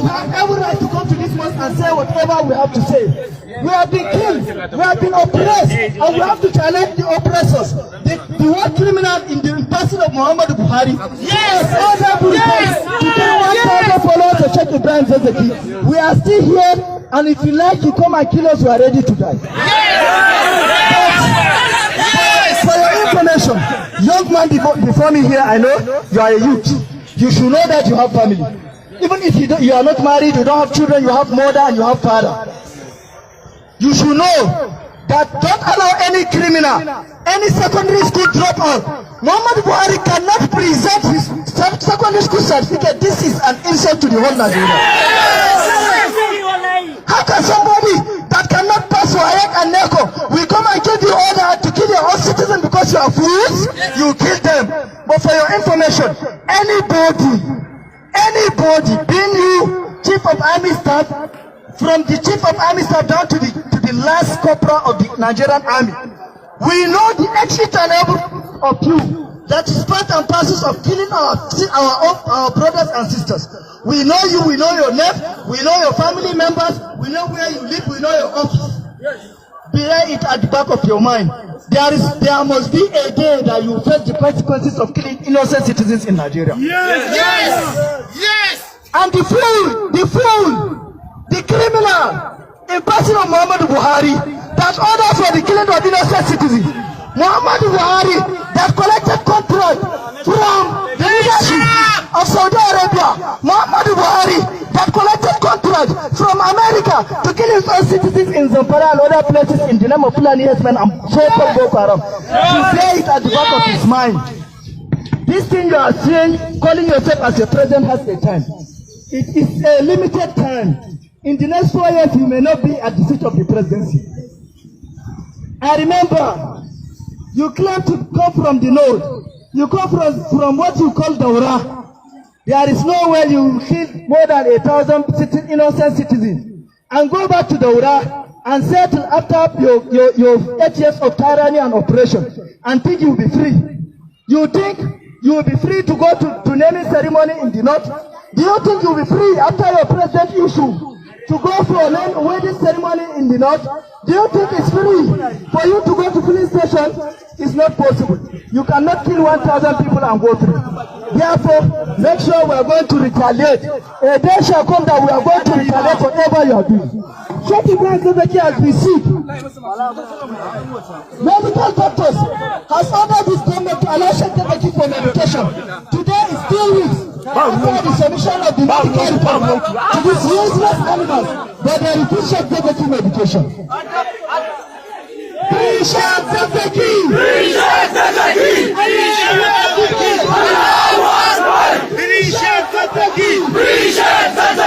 we have every right to come to this mosque and say whatever we have to say. We have been killed, we have been oppressed, and we have to challenge the oppressors. The war criminal in the person of Muhammadu Buhari. Yes! To 1,000 followers of Sheikh Ibrahim Zakzaki. We are still here, and if you like to come and kill us, we are ready to die. Yes! For your information, young man before me here, I know you are a youth. You should know that you have family. Even if you are not married, you don't have children, you have mother and you have father. You should know that don't allow any criminal, any secondary school dropout. Muhammadu Buhari cannot present his secondary school certificate. This is an insult to the whole Nigeria. How can somebody that cannot pass WAEC and NECO will come and give you order to kill your own citizens because you are fools? You kill them. But for your information, anybody, being you, Chief of Army Staff, from the Chief of Army Staff down to the last corporal of the Nigerian Army, we know the exit and every of you. That is part and parcel of killing our brothers and sisters. We know you, we know your name, we know your family members, we know where you live, we know your office. Bear it at the back of your mind. There must be a day that you face the consequences of killing innocent citizens in Nigeria. Yes! Yes! Yes! And the fool, the criminal, in person of Muhammadu Buhari, that ordered for the killing of innocent citizens. Muhammadu Buhari, that collected contract from the leadership of Saudi Arabia. Muhammadu Buhari, that collected contract from America to kill his own citizens in Zamfara and other places in the name of Fulani Herdsmen and so-called Boko Haram. To say it at the back of his mind. This thing you are saying, calling yourself as a president, has a time. It is a limited time. In the next 4 years, you may not be at the seat of the presidency. I remember, you claim to come from the north. You come from what you call Daura. There is no way you kill more than 1,000 innocent citizens and go back to Daura and settle after your 8 years of tyranny and oppression and think you will be free. You think you will be free to go to naming ceremony in the north? Do you think you will be free after your president issue to go for a wedding ceremony in the north? Do you think it's free for you to go to filling station? It's not possible. You cannot kill 1,000 people and go through. Therefore, make sure we are going to retaliate. A day shall come that we are going to retaliate for whatever you are doing. Sheikh Ibrahim Zakzaki has received. Medical doctors has ordered this government to allow Sheikh Zakzaki for medication. Today is 3 weeks after the submission of the medical report to these useless animals, but they refuse Sheikh Zakzaki medication. Free Sheikh Zakzaki! Free Sheikh Zakzaki! Free Sheikh Zakzaki! Free Sheikh Zakzaki! Free Sheikh Zakzaki!